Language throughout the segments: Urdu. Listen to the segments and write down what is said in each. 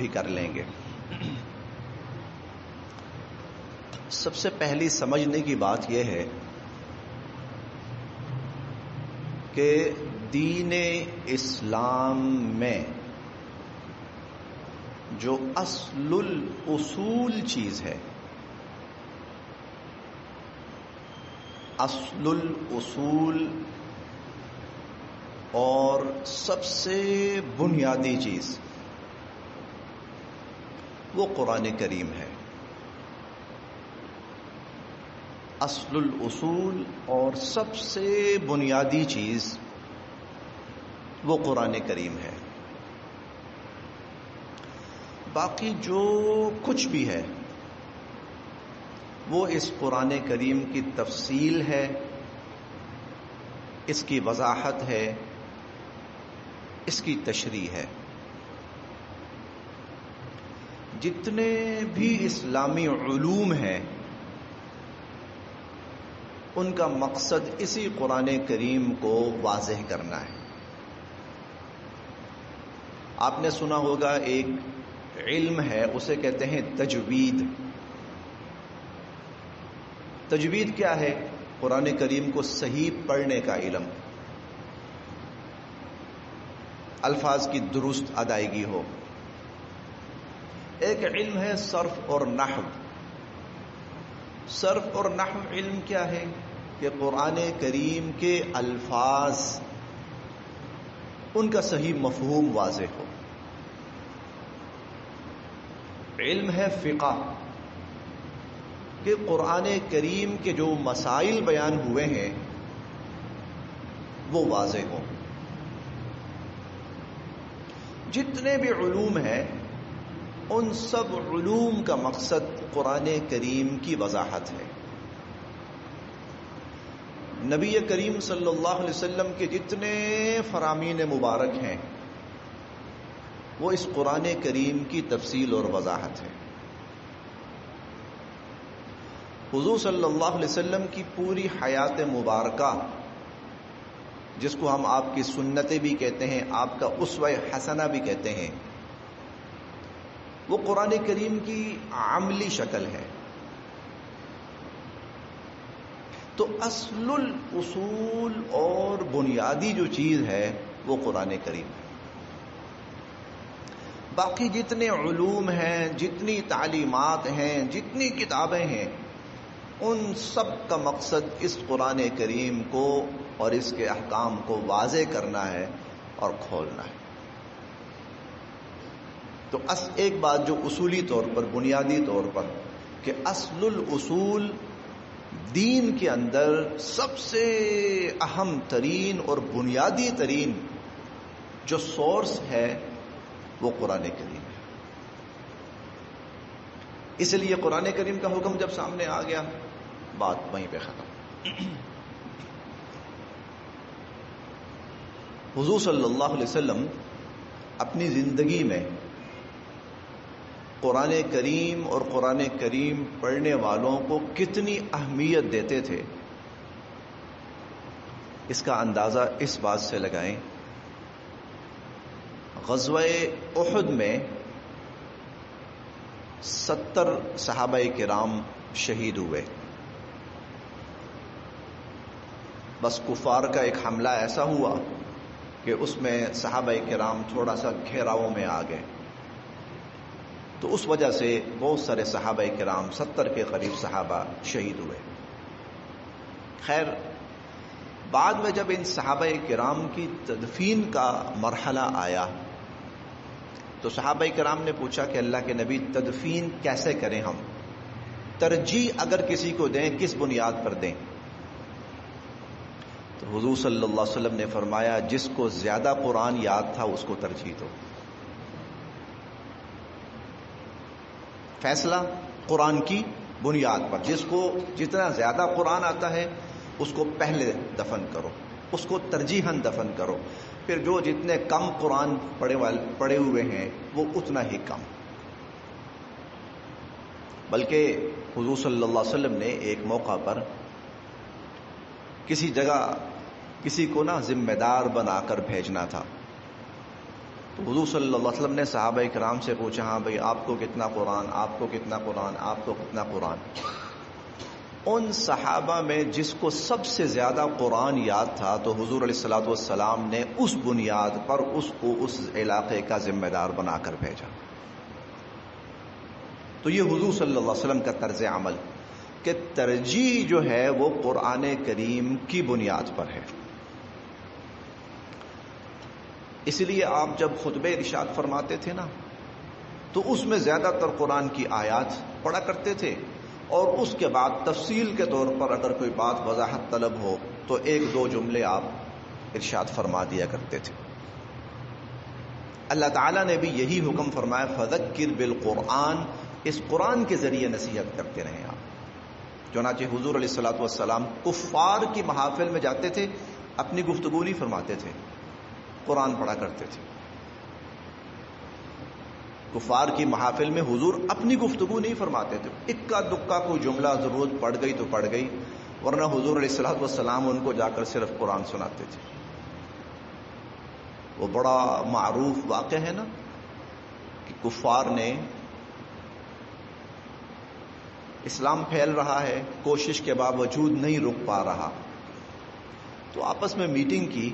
بھی کر لیں گے۔ سب سے پہلی سمجھنے کی بات یہ ہے کہ دین اسلام میں جو اصل الاصول چیز ہے، اصل الاصول اور سب سے بنیادی چیز وہ قرآن کریم ہے۔ اصل الاصول اور سب سے بنیادی چیز وہ قرآن کریم ہے۔ باقی جو کچھ بھی ہے وہ اس قرآن کریم کی تفصیل ہے، اس کی وضاحت ہے، اس کی تشریح ہے۔ جتنے بھی اسلامی علوم ہیں ان کا مقصد اسی قرآن کریم کو واضح کرنا ہے۔ آپ نے سنا ہوگا ایک علم ہے، اسے کہتے ہیں تجوید۔ تجوید کیا ہے؟ قرآن کریم کو صحیح پڑھنے کا علم، الفاظ کی درست ادائیگی ہو۔ ایک علم ہے صرف اور نحو۔ صرف اور نحو علم کیا ہے؟ کہ قرآن کریم کے الفاظ، ان کا صحیح مفہوم واضح ہو۔ علم ہے فقہ، کہ قرآن کریم کے جو مسائل بیان ہوئے ہیں وہ واضح ہوں۔ جتنے بھی علوم ہیں ان سب علوم کا مقصد قرآن کریم کی وضاحت ہے۔ نبی کریم صلی اللہ علیہ وسلم کے جتنے فرامین مبارک ہیں وہ اس قرآن کریم کی تفصیل اور وضاحت ہے۔ حضور صلی اللہ علیہ وسلم کی پوری حیات مبارکہ، جس کو ہم آپ کی سنتیں بھی کہتے ہیں، آپ کا اسوہ حسنہ بھی کہتے ہیں، وہ قرآن کریم کی عملی شکل ہے۔ تو اصل الاصول اور بنیادی جو چیز ہے وہ قرآن کریم ہے۔ باقی جتنے علوم ہیں، جتنی تعلیمات ہیں، جتنی کتابیں ہیں، ان سب کا مقصد اس قرآن کریم کو اور اس کے احکام کو واضح کرنا ہے اور کھولنا ہے۔ تو ایک بات جو اصولی طور پر، بنیادی طور پر، کہ اصل الاصول دین کے اندر سب سے اہم ترین اور بنیادی ترین جو سورس ہے وہ قرآن کریم ہے۔ اس لیے قرآن کریم کا حکم جب سامنے آ گیا، بات وہیں پہ ختم۔ حضور صلی اللہ علیہ وسلم اپنی زندگی میں قرآن کریم اور قرآن کریم پڑھنے والوں کو کتنی اہمیت دیتے تھے، اس کا اندازہ اس بات سے لگائیں۔ غزوہ احد میں 70 صحابہ کرام شہید ہوئے۔ بس کفار کا ایک حملہ ایسا ہوا کہ اس میں صحابہ کرام تھوڑا سا گھیراؤ میں آ گئے، تو اس وجہ سے بہت سارے صحابہ کرام، 70 کے قریب صحابہ شہید ہوئے۔ خیر، بعد میں جب ان صحابہ کرام کی تدفین کا مرحلہ آیا تو صحابہ کرام نے پوچھا کہ اللہ کے نبی، تدفین کیسے کریں؟ ہم ترجیح اگر کسی کو دیں کس بنیاد پر دیں؟ تو حضور صلی اللہ علیہ وسلم نے فرمایا، جس کو زیادہ قرآن یاد تھا اس کو ترجیح دو۔ فیصلہ قرآن کی بنیاد پر، جس کو جتنا زیادہ قرآن آتا ہے اس کو پہلے دفن کرو، اس کو ترجیحاً دفن کرو، پھر جو جتنے کم قرآن پڑھے ہوئے ہیں وہ اتنا ہی کم۔ بلکہ حضور صلی اللہ علیہ وسلم نے ایک موقع پر کسی جگہ کسی کو ذمہ دار بنا کر بھیجنا تھا، تو حضور صلی اللہ علیہ وسلم نے صحابہ کرام سے پوچھا، ہاں بھائی آپ کو کتنا قرآن، آپ کو کتنا قرآن، آپ کو کتنا قرآن؟ ان صحابہ میں جس کو سب سے زیادہ قرآن یاد تھا تو حضور علیہ الصلوۃ والسلام نے اس بنیاد پر اس کو اس علاقے کا ذمہ دار بنا کر بھیجا۔ تو یہ حضور صلی اللہ علیہ وسلم کا طرز عمل کہ ترجیح جو ہے وہ قرآن کریم کی بنیاد پر ہے۔ اس لیے آپ جب خطبہ ارشاد فرماتے تھے نا تو اس میں زیادہ تر قرآن کی آیات پڑھا کرتے تھے، اور اس کے بعد تفصیل کے طور پر اگر کوئی بات وضاحت طلب ہو تو ایک دو جملے آپ ارشاد فرما دیا کرتے تھے۔ اللہ تعالیٰ نے بھی یہی حکم فرمایا، فذکر بالقرآن، اس قرآن کے ذریعے نصیحت کرتے رہیں آپ۔ چنانچہ حضور علیہ الصلوۃ والسلام کفار کی محافل میں جاتے تھے، اپنی گفتگو نہیں فرماتے تھے، قرآن پڑھا کرتے تھے۔ کفار کی محافل میں حضور اپنی گفتگو نہیں فرماتے تھے، اکا دکا کوئی جملہ ضرورت پڑ گئی تو پڑ گئی، ورنہ حضور علیہ الصلوۃ والسلام ان کو جا کر صرف قرآن سناتے تھے۔ وہ بڑا معروف واقعہ ہے نا کہ کفار نے، اسلام پھیل رہا ہے، کوشش کے باوجود نہیں رک پا رہا، تو آپس میں میٹنگ کی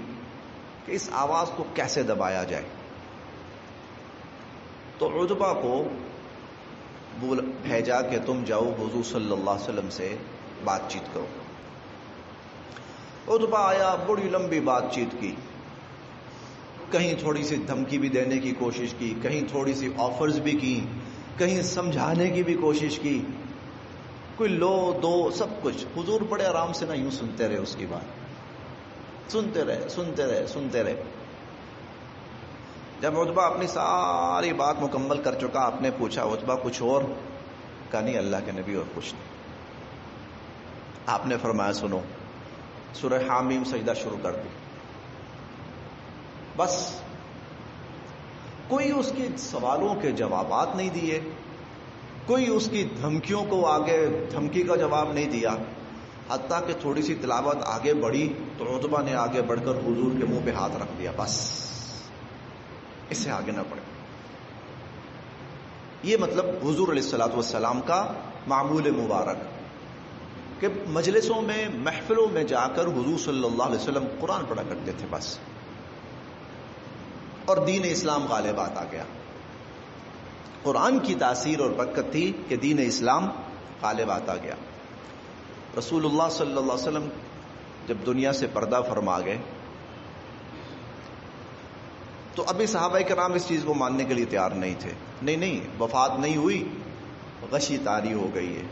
کہ اس آواز کو کیسے دبایا جائے۔ تو عتبہ کو بھیجا کہ تم جاؤ حضور صلی اللہ علیہ وسلم سے بات چیت کرو۔ عتبہ آیا، بڑی لمبی بات چیت کی، کہیں تھوڑی سی دھمکی بھی دینے کی کوشش کی، کہیں تھوڑی سی آفرز بھی کی، کہیں سمجھانے کی بھی کوشش کی، کوئی لو دو سب کچھ۔ حضور بڑے آرام سے نہ یوں سنتے رہے، اس کی بات سنتے رہے سنتے رہے سنتے رہے۔ جب عتبہ اپنی ساری بات مکمل کر چکا، آپ نے پوچھا عتبہ کچھ اور؟ کہا نہیں اللہ کے نبی اور کچھ نہیں۔ آپ نے فرمایا سنو، سورہ حامیم سجدہ شروع کر دی، بس کوئی اس کے سوالوں کے جوابات نہیں دیے، کوئی اس کی دھمکیوں کو آگے دھمکی کا جواب نہیں دیا، حتیٰ کہ تھوڑی سی تلاوت آگے بڑھی تو عتبہ نے آگے بڑھ کر حضور کے منہ پہ ہاتھ رکھ دیا، بس اس سے آگے نہ بڑھے۔ یہ مطلب حضور علیہ الصلوۃ والسلام کا معمول مبارک کہ مجلسوں میں، محفلوں میں جا کر حضور صلی اللہ علیہ وسلم قرآن پڑھا کرتے تھے بس، اور دین اسلام غالب آتا گیا۔ قرآن کی تاثیر اور برکت تھی کہ دین اسلام غالب آتا گیا۔ رسول اللہ صلی اللہ علیہ وسلم جب دنیا سے پردہ فرما گئے تو ابھی صحابہ کرام اس چیز کو ماننے کے لیے تیار نہیں تھے۔ نہیں وفات نہیں ہوئی، غشی طاری ہو گئی ہے،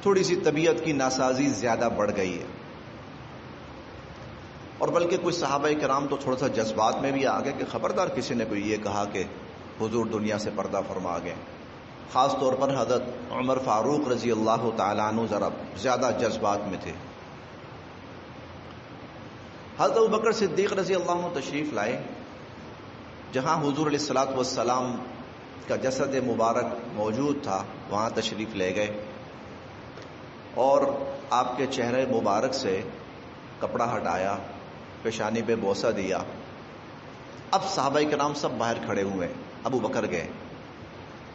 تھوڑی سی طبیعت کی ناسازی زیادہ بڑھ گئی ہے، اور بلکہ کچھ صحابہ کرام تو تھوڑا سا جذبات میں بھی آ گئے کہ خبردار کسی نے کوئی یہ کہا کہ حضور دنیا سے پردہ فرما گئے۔ خاص طور پر حضرت عمر فاروق رضی اللہ تعالیٰ عنہ ذرا زیادہ جذبات میں تھے۔ حضرت ابوبکر صدیق رضی اللہ عنہ تشریف لائے، جہاں حضور علیہ الصلوۃ والسلام کا جسد مبارک موجود تھا وہاں تشریف لے گئے، اور آپ کے چہرے مبارک سے کپڑا ہٹایا، پیشانی پہ بوسہ دیا۔ اب صحابہ کرام سب باہر کھڑے ہوئے، ابو بکر گئے،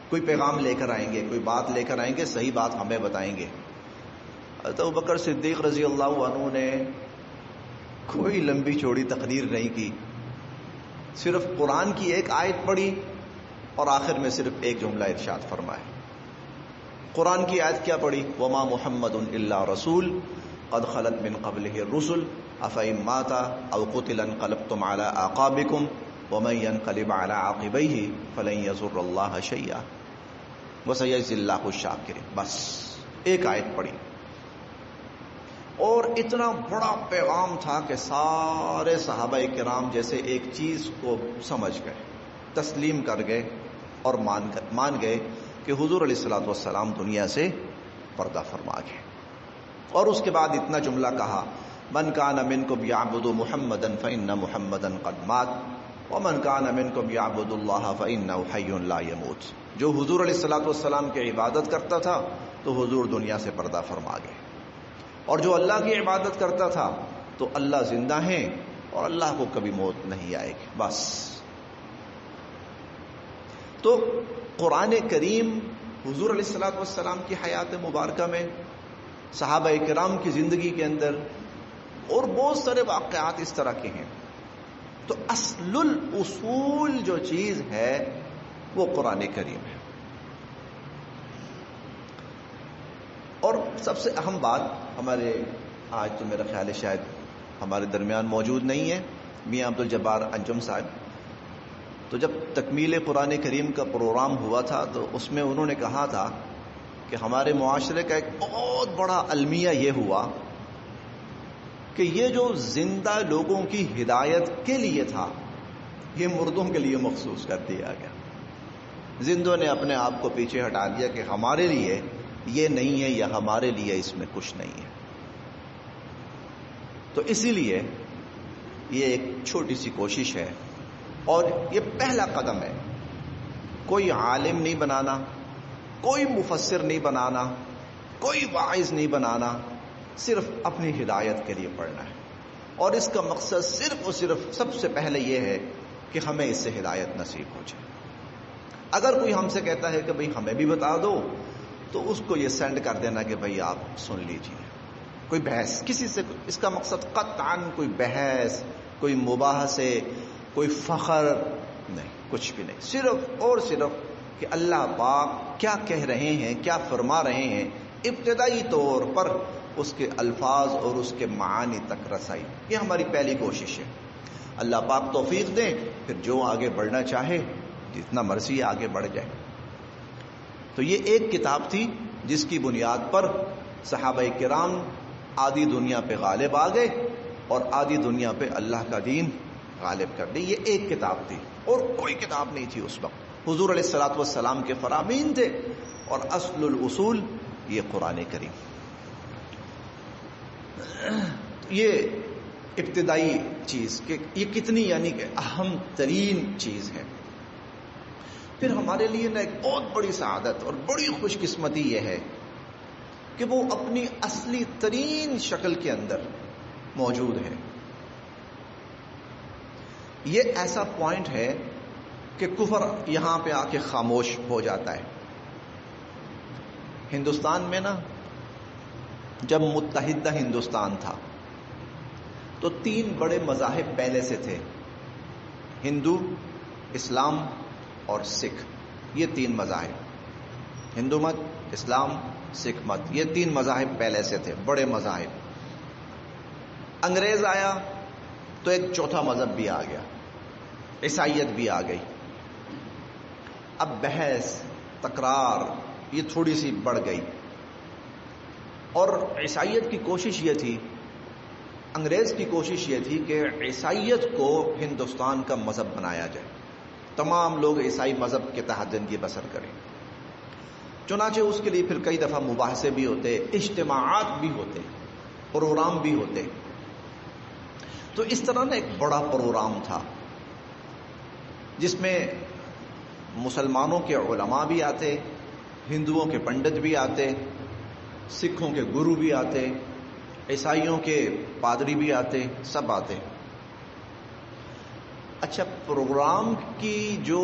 کوئی پیغام لے کر آئیں گے، کوئی بات لے کر آئیں گے، صحیح بات ہمیں بتائیں گے۔ حضرت ابوبکر صدیق رضی اللہ عنہ نے کوئی لمبی چوڑی تقریر نہیں کی، صرف قرآن کی ایک آیت پڑھی اور آخر میں صرف ایک جملہ ارشاد فرمایا۔ قرآن کی آیت کیا پڑھی؟ وما محمد الا رسول قد خلت من قبلہ الرسل افئن مات او قتل انقلبتم علی اعقابکم ومن ينقلب علی عاقبیہ فلن یضر اللہ شیئا وسیجزی اللہ الشاکرین۔ بس ایک آیت پڑھی، اور اتنا بڑا پیغام تھا کہ سارے صحابہ کرام جیسے ایک چیز کو سمجھ گئے، تسلیم کر گئے اور مان گئے کہ حضور علیہ الصلوۃ والسلام دنیا سے پردہ فرما گئے۔ اور اس کے بعد اتنا جملہ کہا، من کان منکم یعبد محمدا فإن محمدا قد مات ومن کان منکم یعبد اللہ فإنہ حی لا یموت۔ جو حضور علیہ الصلوۃ والسلام کی عبادت کرتا تھا تو حضور دنیا سے پردہ فرما گئے، اور جو اللہ کی عبادت کرتا تھا تو اللہ زندہ ہیں اور اللہ کو کبھی موت نہیں آئے گی۔ بس تو قرآن کریم حضور علیہ الصلوۃ والسلام کی حیات مبارکہ میں، صحابہ کرام کی زندگی کے اندر اور بہت سارے واقعات اس طرح کے ہیں. تو اصل الاصول جو چیز ہے وہ قرآن کریم ہے. اور سب سے اہم بات، ہمارے آج تو میرا خیال ہے شاید ہمارے درمیان موجود نہیں ہے میاں عبدالجبار انجم صاحب، تو جب تکمیل قرآن کریم کا پروگرام ہوا تھا تو اس میں انہوں نے کہا تھا کہ ہمارے معاشرے کا ایک بہت بڑا المیہ یہ ہوا کہ یہ جو زندہ لوگوں کی ہدایت کے لیے تھا یہ مردوں کے لیے مخصوص کر دیا گیا. زندوں نے اپنے آپ کو پیچھے ہٹا دیا کہ ہمارے لیے یہ نہیں ہے یا ہمارے لیے اس میں کچھ نہیں ہے. تو اسی لیے یہ ایک چھوٹی سی کوشش ہے اور یہ پہلا قدم ہے. کوئی عالم نہیں بنانا، کوئی مفسر نہیں بنانا، کوئی واعظ نہیں بنانا، صرف اپنی ہدایت کے لیے پڑھنا ہے. اور اس کا مقصد صرف اور صرف سب سے پہلے یہ ہے کہ ہمیں اس سے ہدایت نصیب ہو جائے. اگر کوئی ہم سے کہتا ہے کہ بھئی ہمیں بھی بتا دو، تو اس کو یہ سینڈ کر دینا کہ بھئی آپ سن لیجئے. کوئی بحث کسی سے، اس کا مقصد قطعاً کوئی بحث، کوئی مباحثے، کوئی فخر نہیں، کچھ بھی نہیں. صرف اور صرف کہ اللہ پاک کیا کہہ رہے ہیں، کیا فرما رہے ہیں، ابتدائی طور پر اس کے الفاظ اور اس کے معانی تک رسائی. یہ ہماری پہلی کوشش ہے. اللہ پاک توفیق دیں، پھر جو آگے بڑھنا چاہے جتنا مرضی آگے بڑھ جائے. تو یہ ایک کتاب تھی جس کی بنیاد پر صحابہ کرام آدھی دنیا پہ غالب آ گئے اور آدھی دنیا پہ اللہ کا دین غالب کر دی. یہ ایک کتاب تھی اور کوئی کتاب نہیں تھی اس وقت. حضور علیہ الصلوۃ والسلام کے فرامین تھے اور اصل الاصول یہ قرآن کریم. یہ ابتدائی چیز کہ یہ کتنی یعنی کہ اہم ترین چیز ہے. پھر ہمارے لیے نا ایک بہت بڑی سعادت اور بڑی خوش قسمتی یہ ہے کہ وہ اپنی اصلی ترین شکل کے اندر موجود ہے. یہ ایسا پوائنٹ ہے کہ کفر یہاں پہ آ کے خاموش ہو جاتا ہے. ہندوستان میں نا جب متحدہ ہندوستان تھا تو 3 بڑے مذاہب پہلے سے تھے، ہندو، اسلام اور سکھ. یہ 3 مذاہب، ہندو مت، اسلام، سکھ مت، یہ 3 مذاہب پہلے سے تھے، بڑے مذاہب. انگریز آیا تو ایک چوتھا مذہب بھی آ گیا، عیسائیت بھی آ گئی. اب بحث تکرار یہ تھوڑی سی بڑھ گئی اور عیسائیت کی کوشش یہ تھی، انگریز کی کوشش یہ تھی کہ عیسائیت کو ہندوستان کا مذہب بنایا جائے، تمام لوگ عیسائی مذہب کے تحت زندگی بسر کریں. چنانچہ اس کے لیے پھر کئی دفعہ مباحثے بھی ہوتے، اجتماعات بھی ہوتے، پروگرام بھی ہوتے. تو اس طرح نا ایک بڑا پروگرام تھا جس میں مسلمانوں کے علماء بھی آتے، ہندوؤں کے پنڈت بھی آتے، سکھوں کے گرو بھی آتے، عیسائیوں کے پادری بھی آتے، سب آتے. اچھا، پروگرام کی جو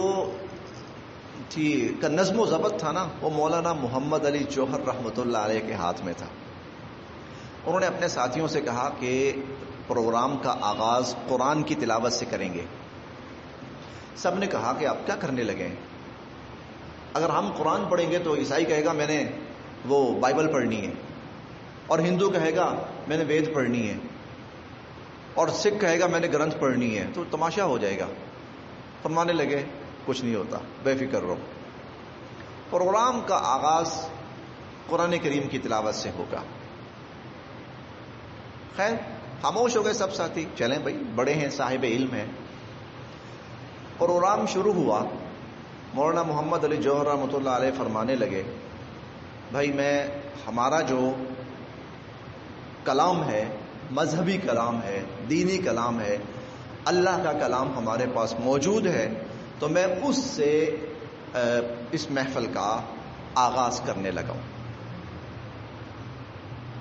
تھی کا نظم و ضبط تھا نا وہ مولانا محمد علی جوہر رحمۃ اللہ علیہ کے ہاتھ میں تھا. انہوں نے اپنے ساتھیوں سے کہا کہ پروگرام کا آغاز قرآن کی تلاوت سے کریں گے. سب نے کہا کہ آپ کیا کرنے لگے، اگر ہم قرآن پڑھیں گے تو عیسائی کہے گا میں نے وہ بائبل پڑھنی ہے، اور ہندو کہے گا میں نے وید پڑھنی ہے، اور سکھ کہے گا میں نے گرنتھ پڑھنی ہے، تو تماشا ہو جائے گا. فرمانے لگے کچھ نہیں ہوتا، بے فکر رہو، پروگرام کا آغاز قرآن کریم کی تلاوت سے ہوگا. خیر خاموش ہو گئے سب ساتھی، چلیں بھائی بڑے ہیں، صاحب علم ہیں. پروگرام شروع ہوا. مولانا محمد علی جوہر رحمۃ اللہ علیہ فرمانے لگے بھائی ہمارا جو کلام ہے، مذہبی کلام ہے، دینی کلام ہے، اللہ کا کلام ہمارے پاس موجود ہے، تو میں اس سے اس محفل کا آغاز کرنے لگا ہوں.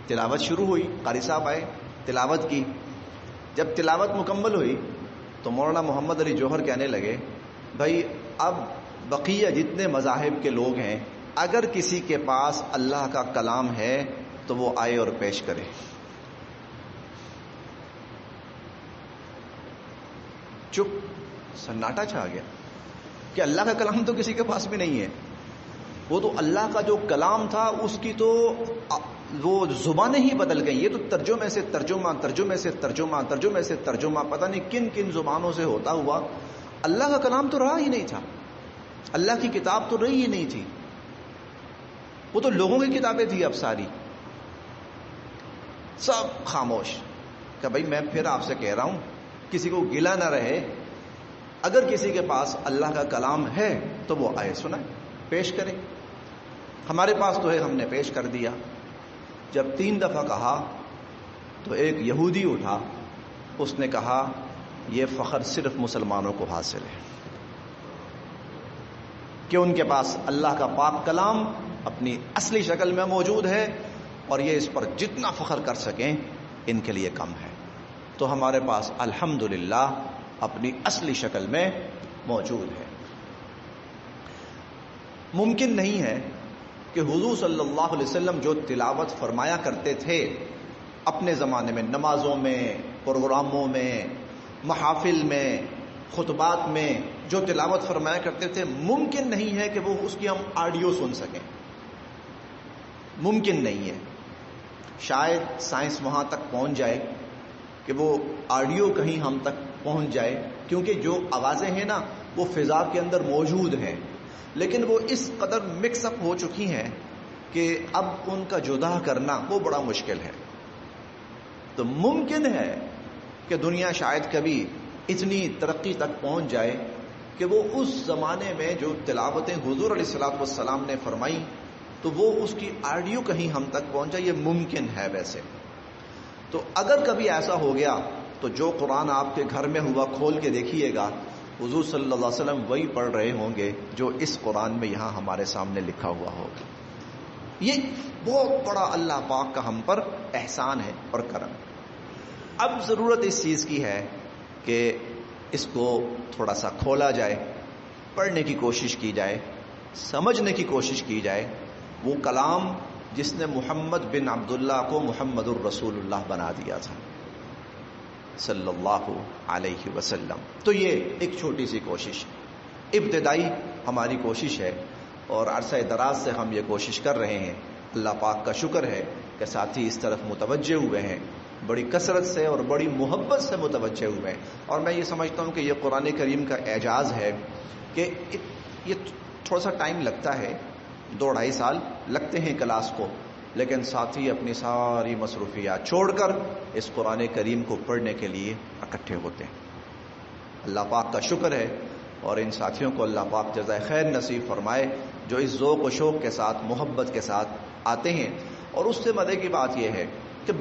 تلاوت شروع ہوئی، قاری صاحب آئے، تلاوت کی. جب تلاوت مکمل ہوئی تو مولانا محمد علی جوہر کہنے لگے بھائی اب بقیہ جتنے مذاہب کے لوگ ہیں، اگر کسی کے پاس اللہ کا کلام ہے تو وہ آئے اور پیش کرے. چپ، سناٹا چھا گیا کہ اللہ کا کلام تو کسی کے پاس بھی نہیں ہے. وہ تو اللہ کا جو کلام تھا اس کی تو وہ زبانیں ہی بدل گئی. یہ تو ترجمے سے ترجمہ، ترجمے سے ترجمہ، ترجمے سے ترجمہ، پتہ نہیں کن کن زبانوں سے ہوتا ہوا. اللہ کا کلام تو رہا ہی نہیں تھا، اللہ کی کتاب تو رہی ہی نہیں تھی. وہ تو لوگوں کی کتابیں تھی. اب ساری سب خاموش کہ بھائی میں پھر آپ سے کہہ رہا ہوں، کسی کو گلا نہ رہے، اگر کسی کے پاس اللہ کا کلام ہے تو وہ آئے سنائے، پیش کرے. ہمارے پاس تو ہے، ہم نے پیش کر دیا. جب 3 دفعہ کہا تو ایک یہودی اٹھا، اس نے کہا یہ فخر صرف مسلمانوں کو حاصل ہے کہ ان کے پاس اللہ کا پاک کلام اپنی اصلی شکل میں موجود ہے، اور یہ اس پر جتنا فخر کر سکیں ان کے لیے کم ہے. تو ہمارے پاس الحمدللہ اپنی اصلی شکل میں موجود ہے. ممکن نہیں ہے کہ حضور صلی اللہ علیہ وسلم جو تلاوت فرمایا کرتے تھے اپنے زمانے میں، نمازوں میں، پروگراموں میں، محافل میں، خطبات میں جو تلاوت فرمایا کرتے تھے، ممکن نہیں ہے کہ وہ اس کی ہم آڈیو سن سکیں. ممکن نہیں ہے. شاید سائنس وہاں تک پہنچ جائے کہ وہ آڈیو کہیں ہم تک پہنچ جائے، کیونکہ جو آوازیں ہیں نا وہ فضا کے اندر موجود ہیں، لیکن وہ اس قدر مکس اپ ہو چکی ہیں کہ اب ان کا جدا کرنا وہ بڑا مشکل ہے. تو ممکن ہے کہ دنیا شاید کبھی اتنی ترقی تک پہنچ جائے کہ وہ اس زمانے میں جو تلاوتیں حضور علیہ الصلوۃ والسلام نے فرمائی تو وہ اس کی آڈیو کہیں ہم تک پہنچ جائے. یہ ممکن ہے ویسے. تو اگر کبھی ایسا ہو گیا تو جو قرآن آپ کے گھر میں ہوا کھول کے دیکھیے گا، حضور صلی اللہ علیہ وسلم وہی پڑھ رہے ہوں گے جو اس قرآن میں یہاں ہمارے سامنے لکھا ہوا ہوگا. یہ بہت بڑا اللہ پاک کا ہم پر احسان ہے اور کرم. اب ضرورت اس چیز کی ہے کہ اس کو تھوڑا سا کھولا جائے، پڑھنے کی کوشش کی جائے، سمجھنے کی کوشش کی جائے. وہ کلام جس نے محمد بن عبداللہ کو محمد الرسول اللہ بنا دیا تھا صلی اللہ علیہ وسلم. تو یہ ایک چھوٹی سی کوشش، ابتدائی ہماری کوشش ہے، اور عرصہ دراز سے ہم یہ کوشش کر رہے ہیں. اللہ پاک کا شکر ہے کہ ساتھی اس طرف متوجہ ہوئے ہیں، بڑی کثرت سے اور بڑی محبت سے متوجہ ہوئے ہیں. اور میں یہ سمجھتا ہوں کہ یہ قرآن کریم کا اعجاز ہے کہ یہ تھوڑا سا ٹائم لگتا ہے، 2-2.5 سال لگتے ہیں کلاس کو، لیکن ساتھی اپنی ساری مصروفیات چھوڑ کر اس قرآن کریم کو پڑھنے کے لیے اکٹھے ہوتے ہیں. اللہ پاک کا شکر ہے، اور ان ساتھیوں کو اللہ پاک جزائے خیر نصیب فرمائے جو اس ذوق و شوق کے ساتھ، محبت کے ساتھ آتے ہیں. اور اس سے مزے کی بات یہ ہے کہ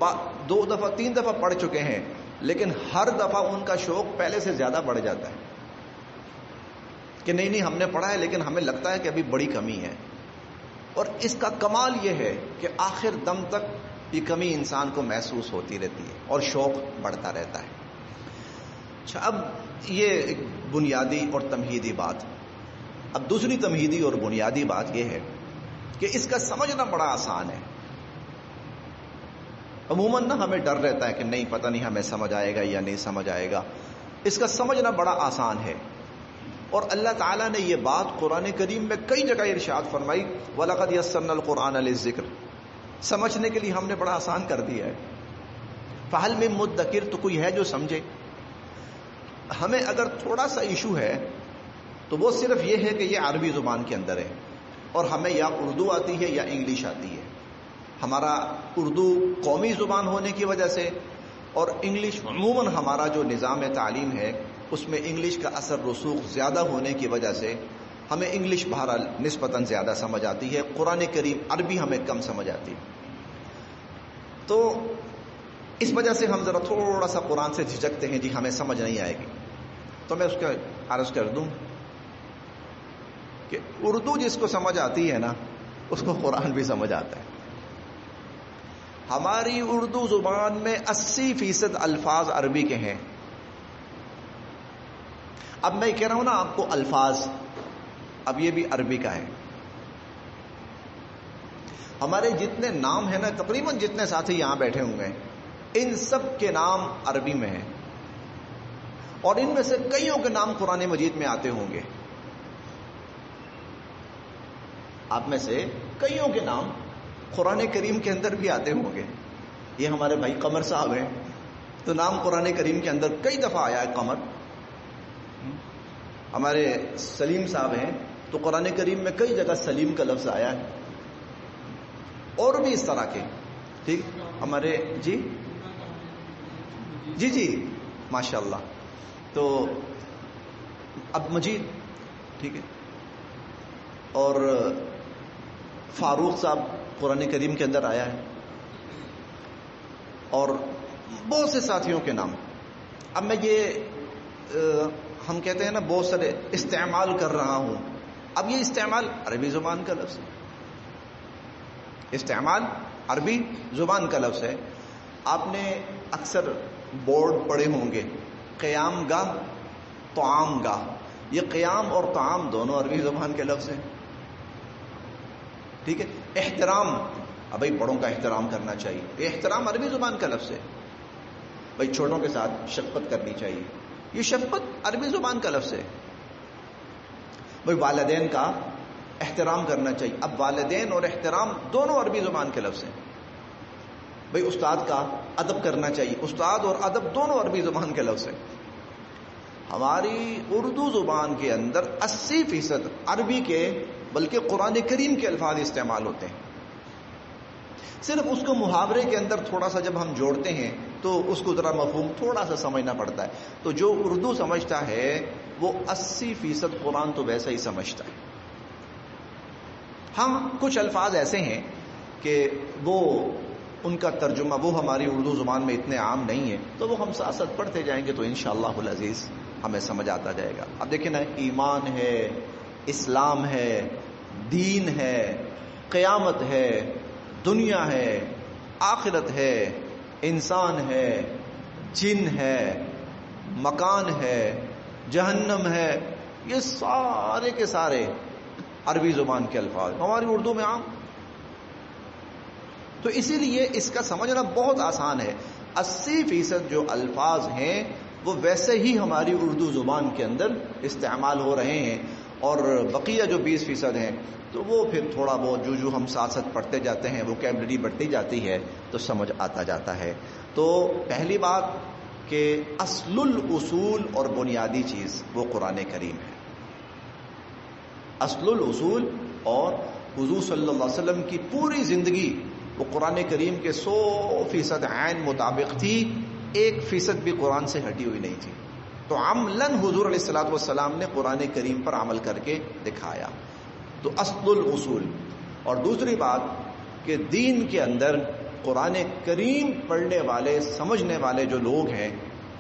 2 دفعہ 3 دفعہ پڑھ چکے ہیں، لیکن ہر دفعہ ان کا شوق پہلے سے زیادہ بڑھ جاتا ہے کہ نہیں ہم نے پڑھا ہے لیکن ہمیں لگتا ہے کہ ابھی بڑی کمی ہے. اور اس کا کمال یہ ہے کہ آخر دم تک یہ کمی انسان کو محسوس ہوتی رہتی ہے اور شوق بڑھتا رہتا ہے. اچھا، اب یہ ایک بنیادی اور تمہیدی بات. اب دوسری تمہیدی اور بنیادی بات یہ ہے کہ اس کا سمجھنا بڑا آسان ہے. عموماً نا ہمیں ڈر رہتا ہے کہ نہیں، پتہ نہیں ہمیں سمجھ آئے گا یا نہیں سمجھ آئے گا. اس کا سمجھنا بڑا آسان ہے، اور اللہ تعالیٰ نے یہ بات قرآن کریم میں کئی جگہ ارشاد فرمائی، وَلَقَدْ يَسَّرْنَا الْقُرْآنَ لِلذِّكْرِ. سمجھنے کے لیے ہم نے بڑا آسان کر دیا ہے. فَهَلْ مِن مُدَّكِرٍ، تو کوئی ہے جو سمجھے. ہمیں اگر تھوڑا سا ایشو ہے تو وہ صرف یہ ہے کہ یہ عربی زبان کے اندر ہے، اور ہمیں یا اردو آتی ہے یا انگلش آتی ہے. ہمارا اردو قومی زبان ہونے کی وجہ سے، اور انگلش عموماً ہمارا جو نظام تعلیم ہے اس میں انگلش کا اثر رسوخ زیادہ ہونے کی وجہ سے ہمیں انگلش بہرحال نسبتاً زیادہ سمجھ آتی ہے. قرآن کریم عربی ہمیں کم سمجھ آتی ہے. تو اس وجہ سے ہم ذرا تھوڑا سا قرآن سے جھجکتے ہیں، جی ہمیں سمجھ نہیں آئے گی. تو میں اس کا عرض کر دوں کہ اردو جس کو سمجھ آتی ہے نا اس کو قرآن بھی سمجھ آتا ہے. ہماری اردو زبان میں 80% الفاظ عربی کے ہیں. اب میں کہہ رہا ہوں نا آپ کو الفاظ، اب یہ بھی عربی کا ہے. ہمارے جتنے نام ہیں نا، تقریباً جتنے ساتھی یہاں بیٹھے ہوں گے، ان سب کے نام عربی میں ہیں، اور ان میں سے کئیوں کے نام قرآن مجید میں آتے ہوں گے. آپ میں سے کئیوں کے نام قرآن کریم کے اندر بھی آتے ہوں گے. یہ ہمارے بھائی قمر صاحب ہیں، تو نام قرآن کریم کے اندر کئی دفعہ آیا ہے قمر. ہمارے سلیم صاحب ہیں، تو قرآن کریم میں کئی جگہ سلیم کا لفظ آیا ہے، اور بھی اس طرح کے. ٹھیک، ہمارے جی جی جی ماشاء اللہ. تو اب مجید، ٹھیک ہے، اور فاروق صاحب قرآن کریم کے اندر آیا ہے، اور بہت سے ساتھیوں کے نام. اب میں یہ ہم کہتے ہیں نا بہت سارے استعمال کر رہا ہوں. اب یہ استعمال عربی زبان کا لفظ ہے، استعمال عربی زبان کا لفظ ہے. آپ نے اکثر بورڈ پڑھے ہوں گے، قیام گاہ، طعام گاہ. یہ قیام اور طعام دونوں عربی زبان کے لفظ ہیں. ٹھیک ہے. احترام، بھائی بڑوں کا احترام کرنا چاہیے، یہ احترام عربی زبان کا لفظ ہے. بھائی چھوٹوں کے ساتھ شفقت کرنی چاہیے، یہ شفقت عربی زبان کا لفظ ہے. بھائی والدین کا احترام کرنا چاہیے، اب والدین اور احترام دونوں عربی زبان کے لفظ ہیں. بھئی استاد کا ادب کرنا چاہیے، استاد اور ادب دونوں عربی زبان کے لفظ ہیں. ہماری اردو زبان کے اندر 80% عربی کے بلکہ قرآن کریم کے الفاظ استعمال ہوتے ہیں. صرف اس کو محاورے کے اندر تھوڑا سا جب ہم جوڑتے ہیں تو اس کو ذرا مفہوم تھوڑا سا سمجھنا پڑتا ہے. تو جو اردو سمجھتا ہے وہ 80% قرآن تو ویسا ہی سمجھتا ہے. ہاں کچھ الفاظ ایسے ہیں کہ وہ ان کا ترجمہ وہ ہماری اردو زبان میں اتنے عام نہیں ہے، تو وہ ہم ساتھ ساتھ پڑھتے جائیں گے تو انشاءاللہ العزیز ہمیں سمجھ آتا جائے گا. اب دیکھیں نا، ایمان ہے، اسلام ہے، دین ہے، قیامت ہے، دنیا ہے، آخرت ہے، انسان ہے، جن ہے، مکان ہے، جہنم ہے، یہ سارے کے سارے عربی زبان کے الفاظ ہماری اردو میں عام. تو اسی لیے اس کا سمجھنا بہت آسان ہے. 80% جو الفاظ ہیں وہ ویسے ہی ہماری اردو زبان کے اندر استعمال ہو رہے ہیں، اور بقیہ جو 20% ہیں تو وہ پھر تھوڑا بہت جو ہم ساتھ ساتھ پڑھتے جاتے ہیں، ووکیبلری بڑھتی جاتی ہے تو سمجھ آتا جاتا ہے. تو پہلی بات کہ اصل الاصول اور بنیادی چیز وہ قرآن کریم ہے. اصل الاصول، اور حضور صلی اللہ علیہ وسلم کی پوری زندگی وہ قرآن کریم کے 100% عین مطابق تھی، 1% بھی قرآن سے ہٹی ہوئی نہیں تھی. تو عملاً حضور علیہ الصلوۃ والسلام نے قرآن کریم پر عمل کر کے دکھایا. تو اصل الاصول. اور دوسری بات کہ دین کے اندر قرآن کریم پڑھنے والے سمجھنے والے جو لوگ ہیں،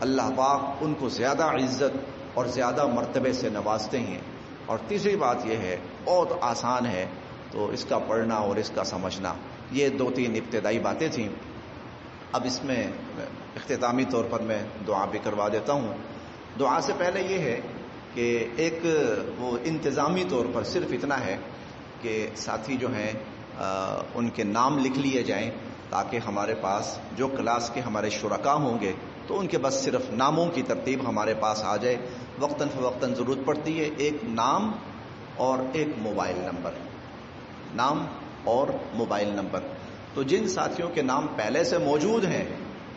اللہ پاک ان کو زیادہ عزت اور زیادہ مرتبے سے نوازتے ہیں. اور تیسری بات یہ ہے، بہت آسان ہے، تو اس کا پڑھنا اور اس کا سمجھنا. یہ 2-3 ابتدائی باتیں تھیں. اب اس میں اختتامی طور پر میں دعا بھی کروا دیتا ہوں. دعا سے پہلے یہ ہے کہ ایک وہ انتظامی طور پر صرف اتنا ہے کہ ساتھی جو ہیں ان کے نام لکھ لیے جائیں، تاکہ ہمارے پاس جو کلاس کے ہمارے شرکاء ہوں گے تو ان کے بس صرف ناموں کی ترتیب ہمارے پاس آ جائے. وقتاً فوقتاً ضرورت پڑتی ہے ایک نام اور ایک موبائل نمبر، نام اور موبائل نمبر. تو جن ساتھیوں کے نام پہلے سے موجود ہیں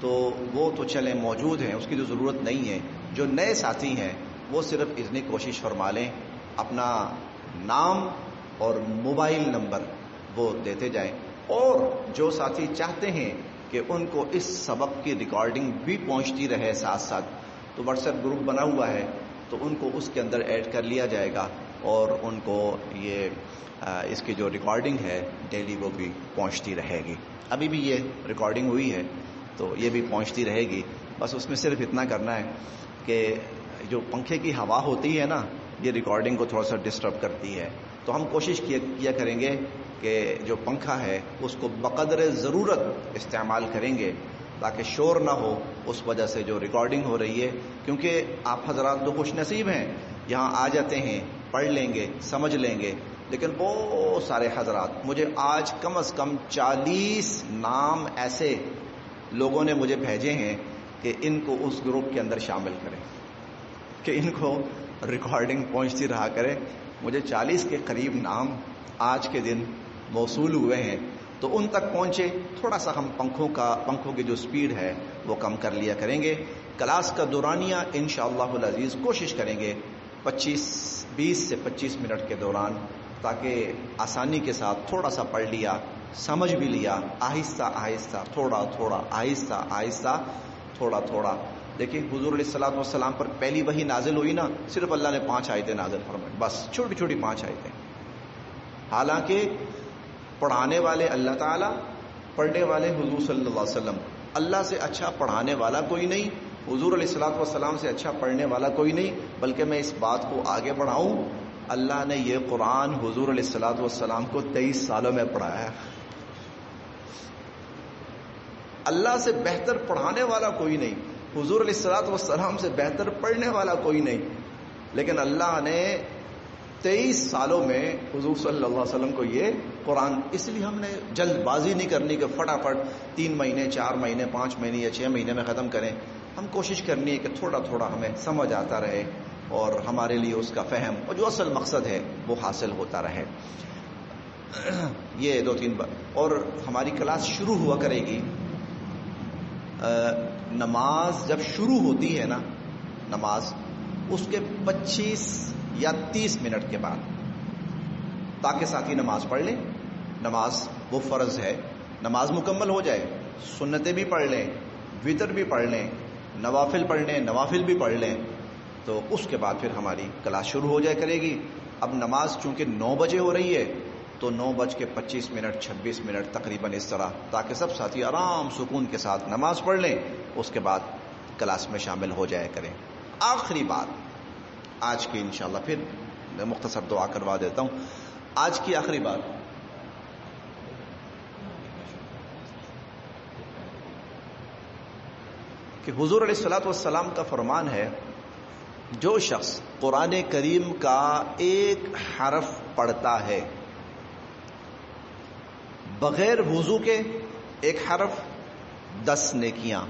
تو وہ تو چلیں موجود ہیں، اس کی تو ضرورت نہیں ہے. جو نئے ساتھی ہیں وہ صرف اتنی کوشش فرما لیں اپنا نام اور موبائل نمبر وہ دیتے جائیں. اور جو ساتھی چاہتے ہیں کہ ان کو اس سبق کی ریکارڈنگ بھی پہنچتی رہے ساتھ ساتھ، تو واٹس ایپ گروپ بنا ہوا ہے، تو ان کو اس کے اندر ایڈ کر لیا جائے گا، اور ان کو یہ اس کی جو ریکارڈنگ ہے ڈیلی وہ بھی پہنچتی رہے گی. ابھی بھی یہ ریکارڈنگ ہوئی ہے تو یہ بھی پہنچتی رہے گی. بس اس میں صرف اتنا کرنا ہے کہ جو پنکھے کی ہوا ہوتی ہے نا، یہ ریکارڈنگ کو تھوڑا سا ڈسٹرب کرتی ہے. تو ہم کوشش کیا کریں گے کہ جو پنکھا ہے اس کو بقدر ضرورت استعمال کریں گے تاکہ شور نہ ہو اس وجہ سے جو ریکارڈنگ ہو رہی ہے. کیونکہ آپ حضرات تو خوش نصیب ہیں، یہاں آ جاتے ہیں پڑھ لیں گے، سمجھ لیں گے، لیکن بہت سارے حضرات، مجھے آج کم از کم 40 نام ایسے لوگوں نے مجھے بھیجے ہیں کہ ان کو اس گروپ کے اندر شامل کریں، کہ ان کو ریکارڈنگ پہنچتی رہا کرے۔ مجھے 40 کے قریب نام آج کے دن موصول ہوئے ہیں، تو ان تک پہنچے تھوڑا سا ہم پنکھوں کی جو سپیڈ ہے وہ کم کر لیا کریں گے۔ کلاس کا دورانیہ انشاءاللہ العزیز کوشش کریں گے 20 سے 25 منٹ کے دوران، تاکہ آسانی کے ساتھ تھوڑا سا پڑھ لیا، سمجھ بھی لیا، آہستہ آہستہ، تھوڑا تھوڑا، آہستہ آہستہ، تھوڑا تھوڑا۔ دیکھیں حضور علیہ الصلوۃ والسلام پر پہلی وحی نازل ہوئی نا، صرف اللہ نے 5 آیتیں نازل فرمائیں، بس چھوٹی چھوٹی 5 آیتیں۔ حالانکہ پڑھانے والے اللہ تعالیٰ، پڑھنے والے حضور صلی اللہ علیہ وسلم، اللہ سے اچھا پڑھانے والا کوئی نہیں، حضور علیہ الصلوۃ والسلام سے اچھا پڑھنے والا کوئی نہیں۔ بلکہ میں اس بات کو آگے بڑھاؤں، اللہ نے یہ قرآن حضور علیہ الصلوۃ والسلام کو 23 سالوں میں پڑھایا ہے۔ اللہ سے بہتر پڑھانے والا کوئی نہیں، حضور علیہ الصلوۃ والسلام سے بہتر پڑھنے والا کوئی نہیں، لیکن اللہ نے 23 سالوں میں حضور صلی اللہ علیہ وسلم کو یہ قرآن، اس لیے ہم نے جلد بازی نہیں کرنی کہ فٹافٹ 3 مہینے 4 مہینے 5 مہینے یا 6 مہینے میں ختم کریں۔ ہم کوشش کرنی ہے کہ تھوڑا تھوڑا ہمیں سمجھ آتا رہے اور ہمارے لیے اس کا فہم اور جو اصل مقصد ہے وہ حاصل ہوتا رہے۔ یہ 2-3 بار اور ہماری کلاس شروع ہوا کرے گی، نماز جب شروع ہوتی ہے نا، نماز اس کے 25 یا 30 منٹ کے بعد، تاکہ ساتھی نماز پڑھ لیں۔ نماز وہ فرض ہے، نماز مکمل ہو جائے، سنتیں بھی پڑھ لیں، وتر بھی پڑھ لیں، نوافل پڑھ لیں، نوافل بھی پڑھ لیں، تو اس کے بعد پھر ہماری کلاس شروع ہو جائے کرے گی۔ اب نماز چونکہ 9 بجے ہو رہی ہے تو 9:25 منٹ 26 منٹ تقریباً اس طرح، تاکہ سب ساتھی آرام سکون کے ساتھ نماز پڑھ لیں، اس کے بعد کلاس میں شامل ہو جائے کریں۔ آخری بات آج کی، انشاءاللہ پھر میں مختصر دعا کروا دیتا ہوں۔ آج کی آخری بات، کہ حضور علیہ الصلوۃ والسلام کا فرمان ہے، جو شخص قرآن کریم کا ایک حرف پڑھتا ہے بغیر وضو کے، ایک حرف 10 نیکیاں،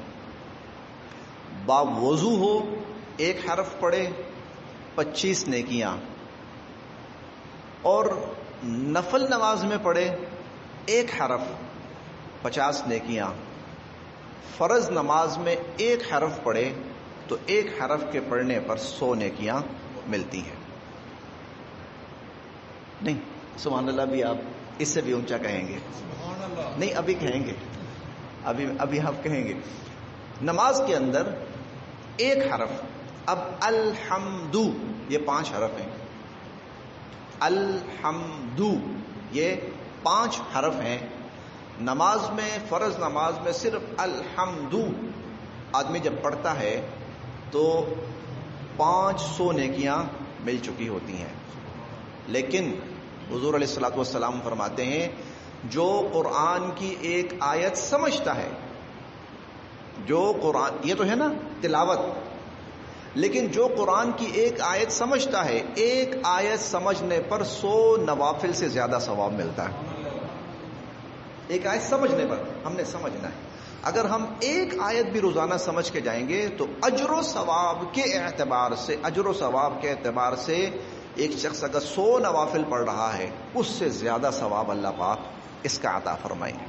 با وضو ہو ایک حرف پڑھے 25 نیکیاں، اور نفل نماز میں پڑھے ایک حرف 50 نیکیاں، فرض نماز میں ایک حرف پڑھے تو ایک حرف کے پڑھنے پر 100 نیکیاں ملتی ہیں۔ نہیں سبحان اللہ بھی آپ اس سے بھی اونچا کہیں گے؟ نہیں ابھی کہیں گے، ابھی آپ کہیں گے۔ نماز کے اندر ایک حرف، اب الحمد یہ 5 حرف ہیں، الحمد یہ 5 حرف ہیں۔ نماز میں، فرض نماز میں صرف الحمد آدمی جب پڑھتا ہے تو 500 نیکیاں مل چکی ہوتی ہیں۔ لیکن حضور علیہ الصلوۃ والسلام فرماتے ہیں، جو قرآن کی ایک آیت سمجھتا ہے، جو قرآن، یہ تو ہے نا تلاوت، لیکن جو قرآن کی ایک آیت سمجھتا ہے، ایک آیت سمجھنے پر 100 نوافل سے زیادہ ثواب ملتا ہے۔ ایک آیت سمجھنے پر، ہم نے سمجھنا ہے۔ اگر ہم ایک آیت بھی روزانہ سمجھ کے جائیں گے تو اجر و ثواب کے اعتبار سے ایک شخص اگر 100 نوافل پڑھ رہا ہے، اس سے زیادہ ثواب اللہ پاک اس کا عطا فرمائیں گے۔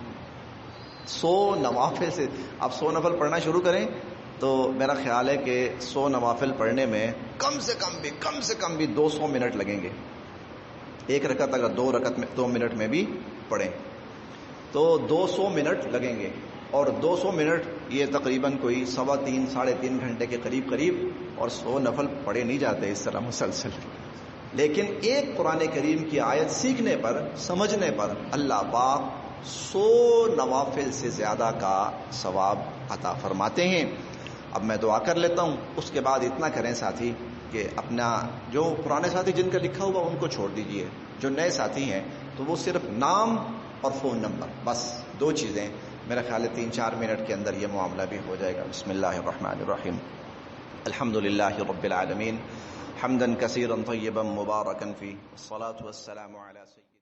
100 نوافل سے آپ 100 نفل پڑھنا شروع کریں تو میرا خیال ہے کہ 100 نوافل پڑھنے میں کم سے کم بھی 200 منٹ لگیں گے۔ ایک رکعت اگر 2 منٹ میں بھی پڑھیں تو 200 منٹ لگیں گے، اور 200 منٹ یہ تقریباً کوئی 3.25 ساڑھے 3 گھنٹے کے قریب، اور 100 نفل پڑھے نہیں جاتے اس طرح مسلسل۔ لیکن ایک قرآن کریم کی آیت سیکھنے پر، سمجھنے پر اللہ پاک 100 نوافل سے زیادہ کا ثواب عطا فرماتے ہیں۔ اب میں دعا کر لیتا ہوں، اس کے بعد اتنا کریں ساتھی کہ اپنا جو پرانے ساتھی جن کا لکھا ہوا ان کو چھوڑ دیجئے، جو نئے ساتھی ہیں تو وہ صرف نام اور فون نمبر، بس 2 چیزیں، میرا خیال ہے 3-4 منٹ کے اندر یہ معاملہ بھی ہو جائے گا۔ بسم اللہ الرحمن الرحیم، الحمد للہ رب العالمین، حمدا كثيرا طيبا مباركا فيه، والصلاة والسلام على سيدنا